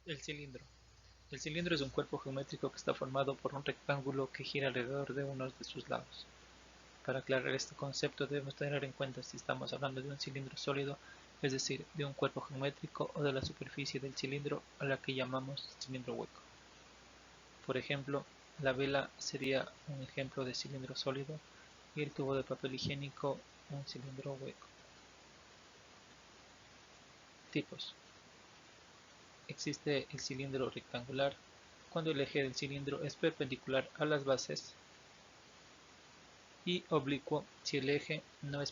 El cilindro. El cilindro es un cuerpo geométrico que está formado por un rectángulo que gira alrededor de uno de sus lados. Para aclarar este concepto debemos tener en cuenta si estamos hablando de un cilindro sólido, es decir, de un cuerpo geométrico, o de la superficie del cilindro a la que llamamos cilindro hueco. Por ejemplo, la vela sería un ejemplo de cilindro sólido y el tubo de papel higiénico un cilindro hueco. Tipos. Existe el cilindro rectangular, cuando el eje del cilindro es perpendicular a las bases, y oblicuo si el eje no es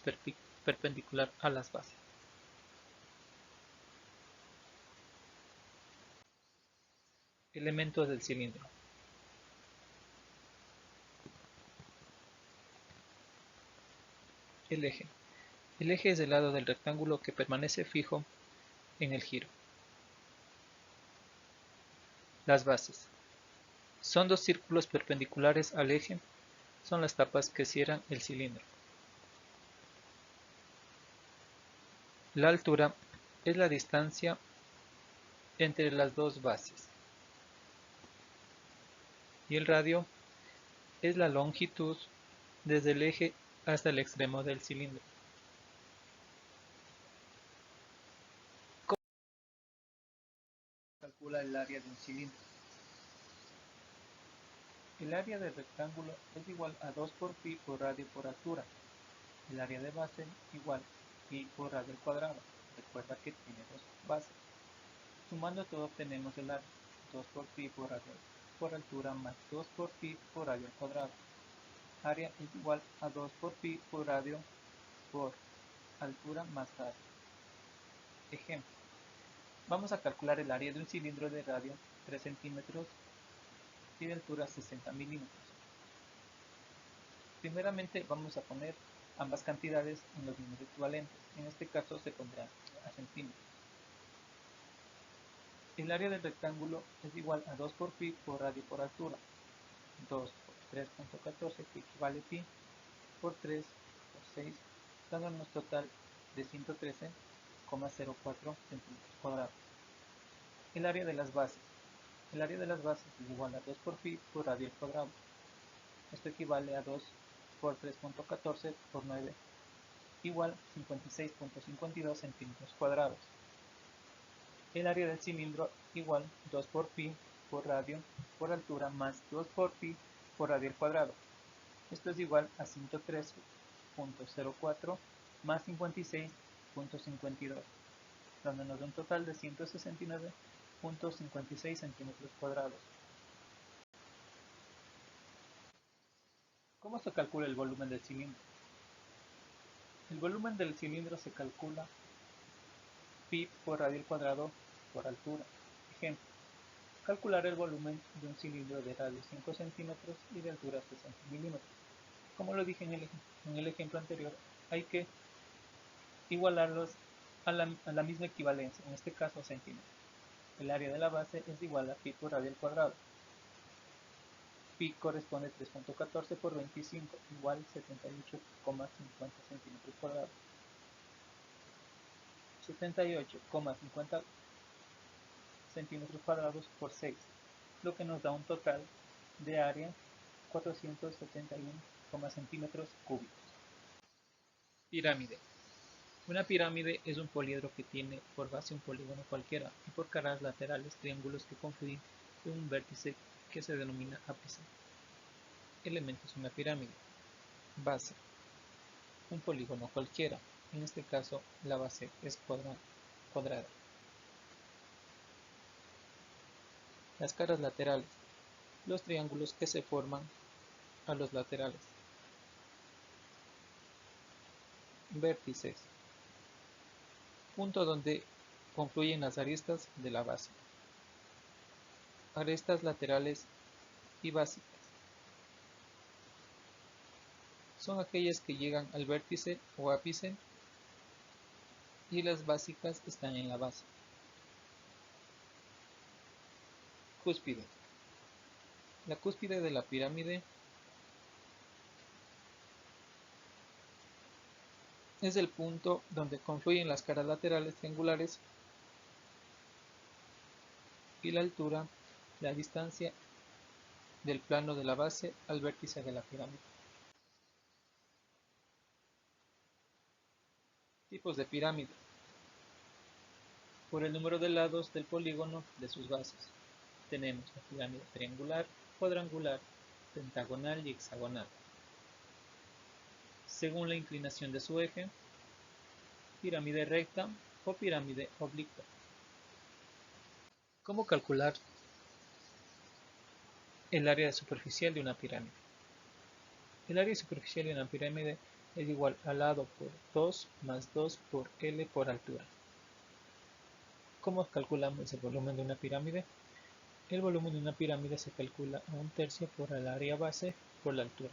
perpendicular a las bases. Elementos del cilindro. El eje. El eje es el lado del rectángulo que permanece fijo en el giro. Las bases. Son dos círculos perpendiculares al eje, son las tapas que cierran el cilindro. La altura es la distancia entre las dos bases. Y el radio es la longitud desde el eje hasta el extremo del cilindro. ¿Cómo se calcula el área de un cilindro? El área del rectángulo es igual a 2 por pi por radio por altura. El área de base igual pi por radio al cuadrado. Recuerda que tiene dos bases. Sumando todo obtenemos el área. 2 por pi por radio por altura más 2 por pi por radio al cuadrado. Área es igual a 2 por pi por radio por altura más radio. Ejemplo. Vamos a calcular el área de un cilindro de radio 3 centímetros y de altura 60 milímetros. Primeramente vamos a poner ambas cantidades en los números equivalentes. En este caso se pondrá a centímetros. El área del rectángulo es igual a 2 por pi por radio por altura. 2 por 3.14, que equivale a pi, por 3 por 6, dándonos total de 113,04 centímetros cuadrados. El área de las bases. El área de las bases es igual a 2 por pi por radio al cuadrado. Esto equivale a 2 por 3.14 por 9, igual 56.52 centímetros cuadrados. El área del cilindro igual 2 por pi por radio por altura más 2 por pi por radio al cuadrado. Esto es igual a 113.04 más 56.52, dándonos un total de 169.56 centímetros cuadrados. ¿Cómo se calcula el volumen del cilindro? El volumen del cilindro se calcula pi por radio al cuadrado por altura. Ejemplo. Calcular el volumen de un cilindro de radio 5 centímetros y de altura 60 milímetros. Como lo dije en el ejemplo anterior, hay que igualarlos a la misma equivalencia, en este caso centímetros. El área de la base es igual a pi por radio al cuadrado. Pi corresponde a 3.14 por 25, igual 78,50 centímetros cuadrados. 78,50 centímetros cuadrados por 6, lo que nos da un total de área 471 centímetros cúbicos. Pirámide. Una pirámide es un poliedro que tiene por base un polígono cualquiera y por caras laterales triángulos que confluyen en un vértice que se denomina ápice. Elementos de una pirámide. Base. Un polígono cualquiera. En este caso, la base es cuadrada. Las caras laterales. Los triángulos que se forman a los laterales. Vértices. Punto donde confluyen las aristas de la base. Aristas laterales y básicas. Son aquellas que llegan al vértice o ápice y las básicas están en la base. Cúspide. La cúspide de la pirámide es el punto donde confluyen las caras laterales triangulares y la altura, la distancia del plano de la base al vértice de la pirámide. Tipos de pirámide. Por el número de lados del polígono de sus bases. Tenemos la pirámide triangular, cuadrangular, pentagonal y hexagonal. Según la inclinación de su eje, pirámide recta o pirámide oblicua. ¿Cómo calcular el área superficial de una pirámide? El área superficial de una pirámide es igual a lado por 2 más 2 por L por altura. ¿Cómo calculamos el volumen de una pirámide? El volumen de una pirámide se calcula a 1/3 por el área base por la altura.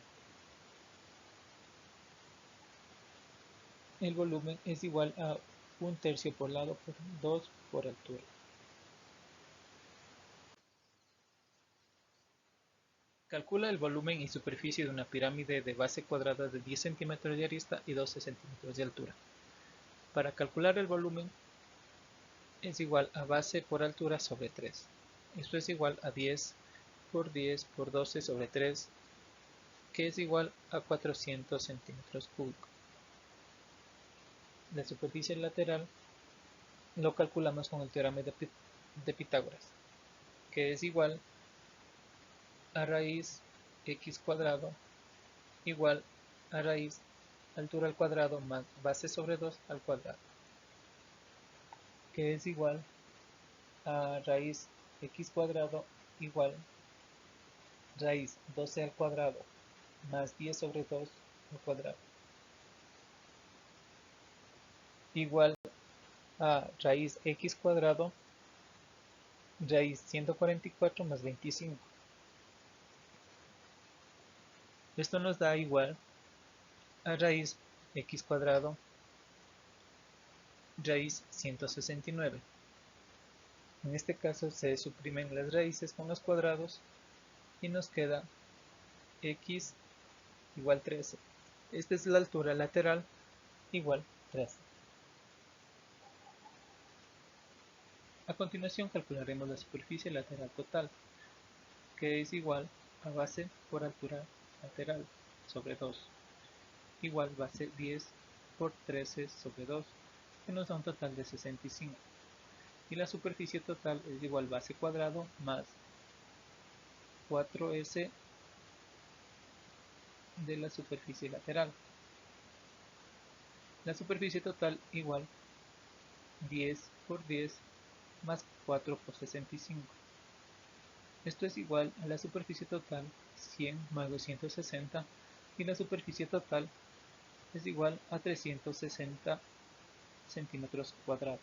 El volumen es igual a 1/3 por lado por 2 por altura. Calcula el volumen y superficie de una pirámide de base cuadrada de 10 centímetros de arista y 12 centímetros de altura. Para calcular el volumen es igual a base por altura sobre 3. Esto es igual a 10 por 10 por 12 sobre 3, que es igual a 400 centímetros cúbicos. La superficie lateral lo calculamos con el teorema de Pitágoras, que es igual a raíz x cuadrado igual a raíz altura al cuadrado más base sobre 2 al cuadrado, que es igual a raíz x cuadrado igual raíz 12 al cuadrado más 10 sobre 2 al cuadrado, igual a raíz x cuadrado raíz 144 más 25. Esto nos da igual a raíz x cuadrado raíz 169. En este caso se suprimen las raíces con los cuadrados y nos queda x igual 13. Esta es la altura lateral igual 13. A continuación calcularemos la superficie lateral total, que es igual a base por altura lateral sobre 2, igual base 10 por 13 sobre 2, que nos da un total de 65. Y la superficie total es igual base cuadrado más 4s de la superficie lateral. La superficie total igual 10 por 10 más 4 por 65. Esto es igual a la superficie total 100 más 260 y la superficie total es igual a 360 centímetros cuadrados.